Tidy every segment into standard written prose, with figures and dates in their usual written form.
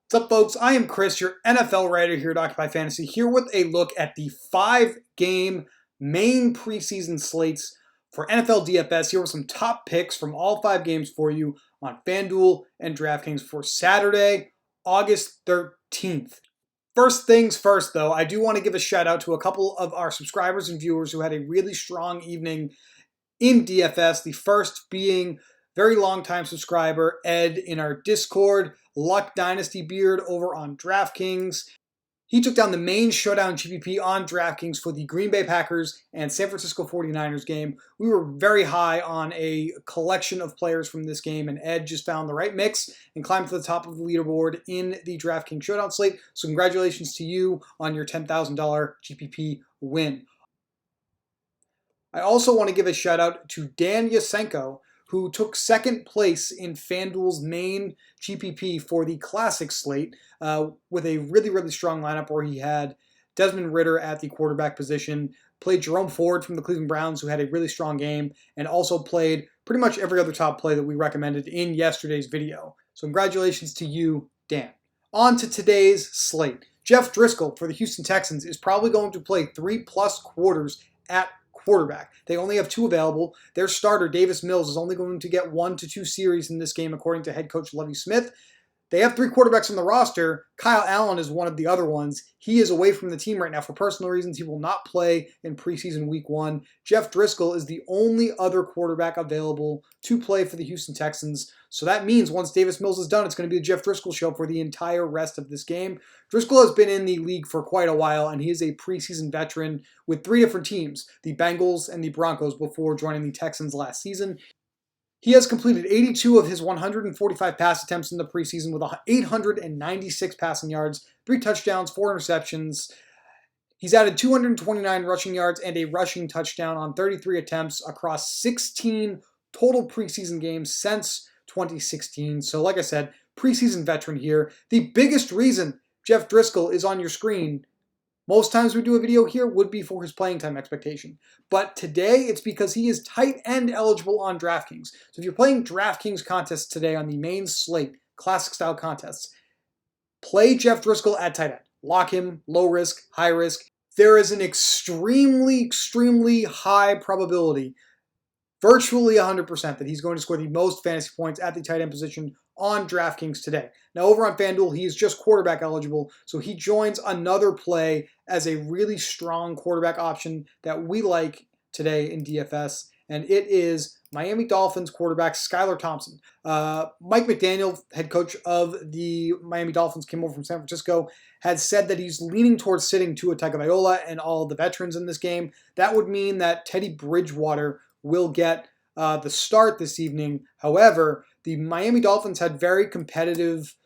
What's up, folks? I am Chris, your NFL writer here at Occupy Fantasy, here with a look at the 5-game main preseason slates for NFL DFS. Here are some top picks from all 5 games for you on FanDuel and DraftKings for Saturday, August 13th. First things first, though, I do want to give a shout out to a couple of our subscribers and viewers who had a really strong evening in DFS. The first being very long-time subscriber Ed in our Discord, Luck Dynasty Beard over on DraftKings. He took down the main showdown GPP on DraftKings for the Green Bay Packers and San Francisco 49ers game. We were very high on a collection of players from this game, and Ed just found the right mix and climbed to the top of the leaderboard in the DraftKings showdown slate. So congratulations to you on your $10,000 GPP win. I also want to give a shout out to Dan Yasenko, who took second place in FanDuel's main GPP for the Classic slate with a really strong lineup where he had Desmond Ridder at the quarterback position, played Jerome Ford from the Cleveland Browns, who had a really strong game, and also played pretty much every other top play that we recommended in yesterday's video. So congratulations to you, Dan. On to today's slate. Jeff Driscoll for the Houston Texans is probably going to play 3+ quarters at quarterback. They only have 2 available. Their starter, Davis Mills, is only going to get 1 to 2 series in this game, according to head coach Lovie Smith. They have 3 quarterbacks on the roster. Kyle Allen is one of the other ones. He is away from the team right now for personal reasons. He will not play in preseason week 1. Jeff Driscoll is the only other quarterback available to play for the Houston Texans. So that means once Davis Mills is done, it's going to be the Jeff Driscoll show for the entire rest of this game. Driscoll has been in the league for quite a while, and he is a preseason veteran with 3 different teams, the Bengals and the Broncos, before joining the Texans last season. He has completed 82 of his 145 pass attempts in the preseason with 896 passing yards, 3 touchdowns, 4 interceptions. He's added 229 rushing yards and a rushing touchdown on 33 attempts across 16 total preseason games since 2016. So like I said, preseason veteran here. The biggest reason Jeff Driscoll is on your screen most times we do a video here would be for his playing time expectation. But today, it's because he is tight end eligible on DraftKings. So if you're playing DraftKings contests today on the main slate, classic style contests, play Jeff Driscoll at tight end. Lock him, low risk, high risk. There is an extremely high probability, virtually 100%, that he's going to score the most fantasy points at the tight end position on DraftKings today. Now over on FanDuel, he is just quarterback eligible, so he joins another play as a really strong quarterback option that we like today in DFS, and it is Miami Dolphins quarterback Skyler Thompson. Mike McDaniel, head coach of the Miami Dolphins, came over from San Francisco, had said that he's leaning towards sitting Tua Tagovailoa and all of the veterans in this game. That would mean that Teddy Bridgewater will get the start this evening. However, the Miami Dolphins had very competitive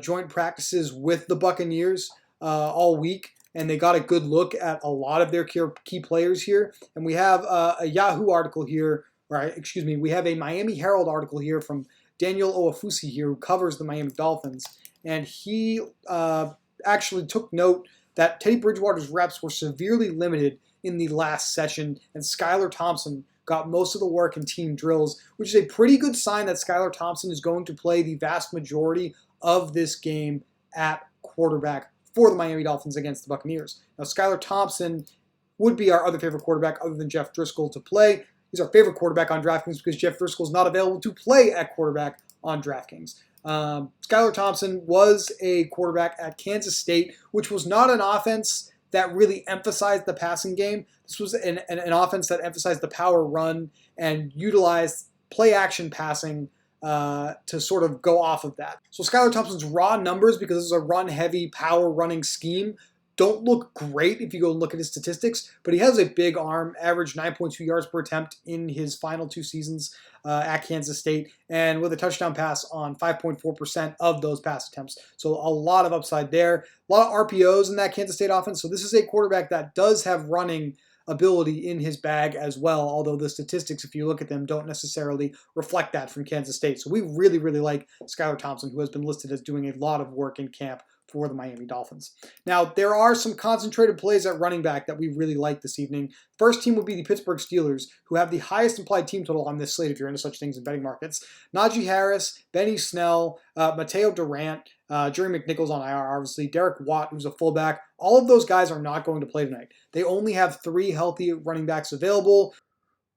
joint practices with the Buccaneers all week, and they got a good look at a lot of their key players here. And we have a Yahoo article here, we have a Miami Herald article here from Daniel Oafusi here, who covers the Miami Dolphins, and he actually took note that Teddy Bridgewater's reps were severely limited in the last session, and Skyler Thompson got most of the work in team drills, which is a pretty good sign that Skyler Thompson is going to play the vast majority of this game at quarterback for the Miami Dolphins against the Buccaneers. Now, Skyler Thompson would be our other favorite quarterback other than Jeff Driscoll to play. He's our favorite quarterback on DraftKings because Jeff Driscoll is not available to play at quarterback on DraftKings. Skyler Thompson was a quarterback at Kansas State, which was not an offense that really emphasized the passing game. This was an offense that emphasized the power run and utilized play-action passing to sort of go off of that. So Skyler Thompson's raw numbers, because this is a run-heavy, power-running scheme, don't look great if you go and look at his statistics, but he has a big arm, averaged 9.2 yards per attempt in his final 2 seasons at Kansas State, and with a touchdown pass on 5.4% of those pass attempts. So a lot of upside there. A lot of RPOs in that Kansas State offense. So this is a quarterback that does have running ability in his bag as well, although the statistics, if you look at them, don't necessarily reflect that from Kansas State. So we really like Skyler Thompson, who has been listed as doing a lot of work in camp for the Miami Dolphins. Now, there are some concentrated plays at running back that we really like this evening. First team would be the Pittsburgh Steelers, who have the highest implied team total on this slate if you're into such things in betting markets. Najee Harris, Benny Snell, Mateo Durant, Jerry McNichols on IR, obviously, Derek Watt, who's a fullback. All of those guys are not going to play tonight. They only have 3 healthy running backs available.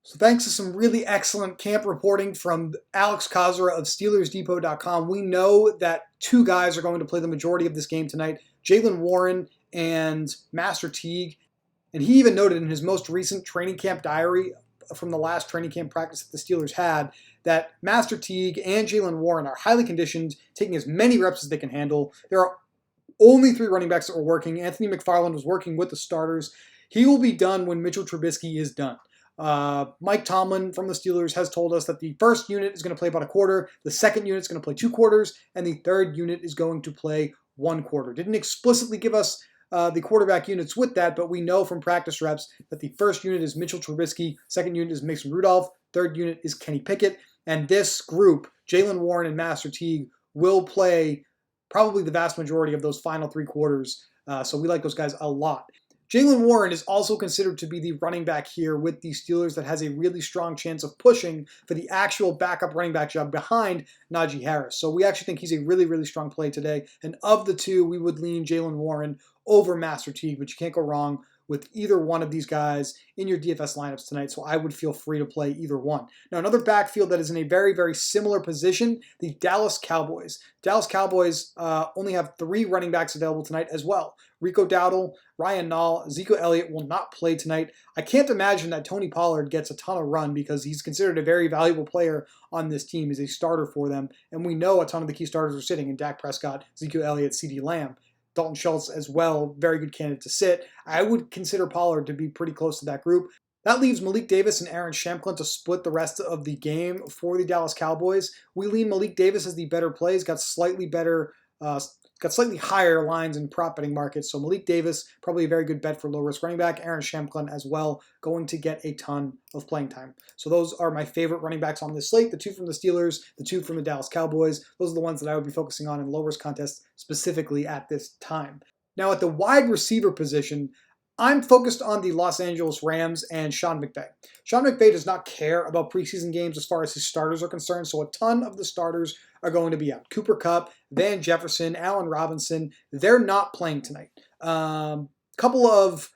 So thanks to some really excellent camp reporting from Alex Kozera of SteelersDepot.com, we know that 2 guys are going to play the majority of this game tonight, Jalen Warren and Master Teague. And he even noted in his most recent training camp diary from the last training camp practice that the Steelers had that Master Teague and Jalen Warren are highly conditioned, taking as many reps as they can handle. There are only 3 running backs that were working. Anthony McFarland was working with the starters. He will be done when Mitchell Trubisky is done. Mike Tomlin from the Steelers has told us that the first unit is going to play about a quarter, the second unit is going to play 2 quarters, and the third unit is going to play 1 quarter. Didn't explicitly give us the quarterback units with that, but we know from practice reps that the first unit is Mitchell Trubisky, second unit is Mason Rudolph, third unit is Kenny Pickett, and this group, Jalen Warren and Master Teague, will play probably the vast majority of those final 3 quarters, so we like those guys a lot. Jalen Warren is also considered to be the running back here with the Steelers that has a really strong chance of pushing for the actual backup running back job behind Najee Harris. So we actually think he's a really, really strong play today. And of the 2, we would lean Jalen Warren over Master Teague, but you can't go wrong with either one of these guys in your DFS lineups tonight, so I would feel free to play either one. Now, another backfield that is in a very, very similar position, the Dallas Cowboys. Dallas Cowboys only have 3 running backs available tonight as well. Rico Dowdle, Ryan Nall, Ezekiel Elliott will not play tonight. I can't imagine that Tony Pollard gets a ton of run because he's considered a very valuable player on this team. He's a starter for them, and we know a ton of the key starters are sitting in Dak Prescott, Ezekiel Elliott, CeeDee Lamb. Dalton Schultz as well, very good candidate to sit. I would consider Pollard to be pretty close to that group. That leaves Malik Davis and Aaron Shamklin to split the rest of the game for the Dallas Cowboys. We lean Malik Davis as the better play. He's got slightly higher lines in prop betting markets. So Malik Davis, probably a very good bet for low-risk running back. Aaron Shamklin as well, going to get a ton of playing time. So those are my favorite running backs on this slate. The 2 from the Steelers, the 2 from the Dallas Cowboys. Those are the ones that I would be focusing on in low-risk contests specifically at this time. Now at the wide receiver position, I'm focused on the Los Angeles Rams and Sean McVay. Sean McVay does not care about preseason games as far as his starters are concerned, so a ton of the starters are going to be out. Cooper Kupp, Van Jefferson, Allen Robinson, they're not playing tonight. Couple of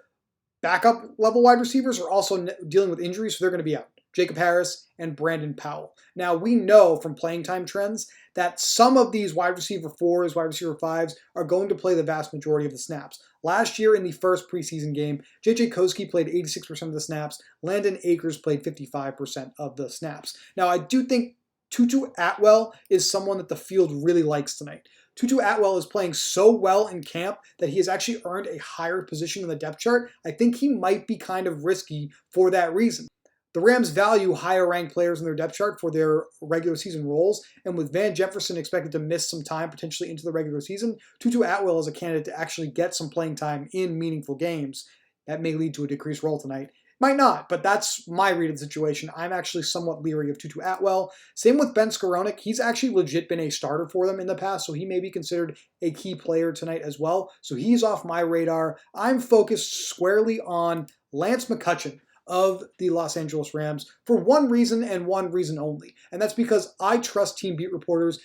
backup level wide receivers are also dealing with injuries, so they're going to be out. Jacob Harris and Brandon Powell. Now, we know from playing time trends that some of these wide receiver 4s, wide receiver 5s are going to play the vast majority of the snaps. Last year in the first preseason game, J.J. Koski played 86% of the snaps. Landon Akers played 55% of the snaps. Now, I do think Tutu Atwell is someone that the field really likes tonight. Tutu Atwell is playing so well in camp that he has actually earned a higher position in the depth chart. I think he might be kind of risky for that reason. The Rams value higher ranked players in their depth chart for their regular season roles, and with Van Jefferson expected to miss some time potentially into the regular season, Tutu Atwell is a candidate to actually get some playing time in meaningful games. That may lead to a decreased role tonight. Might not, but that's my read of the situation. I'm actually somewhat leery of Tutu Atwell. Same with Ben Skowronek. He's actually legit been a starter for them in the past, so he may be considered a key player tonight as well. So he's off my radar. I'm focused squarely on Lance McCutchen of the Los Angeles Rams for one reason and one reason only. And that's because I trust team beat reporters.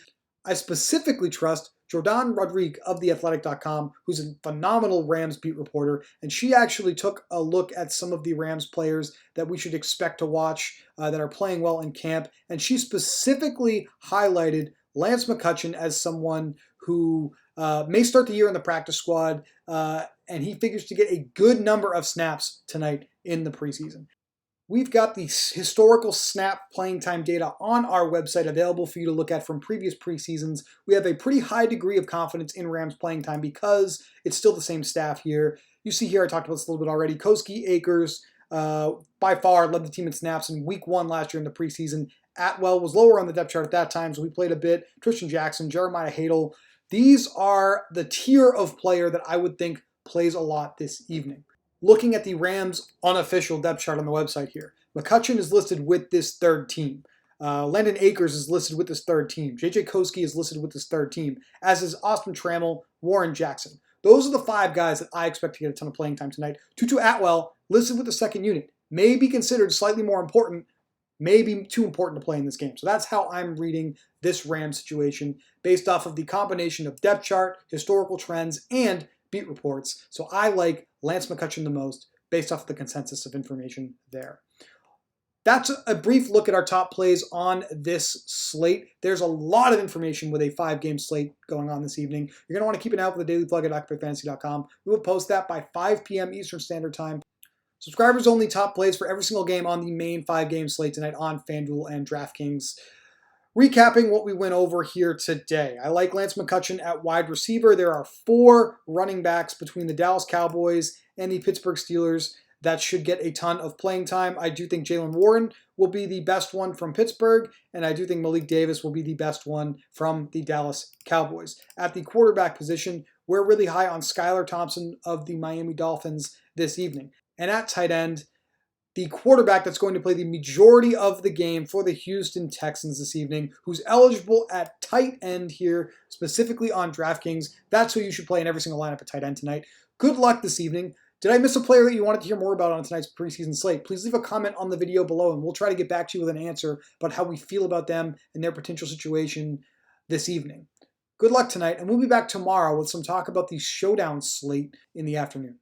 I specifically trust Jordan Rodrigue of theathletic.com, who's a phenomenal Rams beat reporter, and she actually took a look at some of the Rams players that we should expect to watch that are playing well in camp, and she specifically highlighted Lance McCutchen as someone who may start the year in the practice squad, and he figures to get a good number of snaps tonight in the preseason. We've got the historical snap playing time data on our website available for you to look at from previous preseasons. We have a pretty high degree of confidence in Rams playing time because it's still the same staff here. You see here, I talked about this a little bit already, Koski, Akers, by far led the team in snaps in week 1 last year in the preseason. Atwell was lower on the depth chart at that time, so we played a bit. Tristan Jackson, Jeremiah Hadel. These are the tier of player that I would think plays a lot this evening. Looking at the Rams' unofficial depth chart on the website here, McCutchen is listed with this third team. Landon Akers is listed with his third team. J.J. Koski is listed with his third team, as is Austin Trammell, Warren Jackson. Those are the 5 guys that I expect to get a ton of playing time tonight. Tutu Atwell, listed with the second unit, may be considered slightly more important, maybe too important to play in this game. So that's how I'm reading this Rams situation based off of the combination of depth chart, historical trends, and beat reports. So I like Lance McCutchen the most based off of the consensus of information there. That's a brief look at our top plays on this slate. There's a lot of information with a 5-game slate going on this evening. You're going to want to keep an eye out for the daily plug at occupyfantasy.com. We will post that by 5 p.m. Eastern Standard Time. Subscribers only top plays for every single game on the main 5-game slate tonight on FanDuel and DraftKings. Recapping what we went over here today. I like Lance McCutchen at wide receiver. There are 4 running backs between the Dallas Cowboys and the Pittsburgh Steelers that should get a ton of playing time. I do think Jalen Warren will be the best one from Pittsburgh, and I do think Malik Davis will be the best one from the Dallas Cowboys. At the quarterback position, we're really high on Skyler Thompson of the Miami Dolphins this evening. And at tight end, the quarterback that's going to play the majority of the game for the Houston Texans this evening, who's eligible at tight end here, specifically on DraftKings. That's who you should play in every single lineup at tight end tonight. Good luck this evening. Did I miss a player that you wanted to hear more about on tonight's preseason slate? Please leave a comment on the video below, and we'll try to get back to you with an answer about how we feel about them and their potential situation this evening. Good luck tonight, and we'll be back tomorrow with some talk about the showdown slate in the afternoon.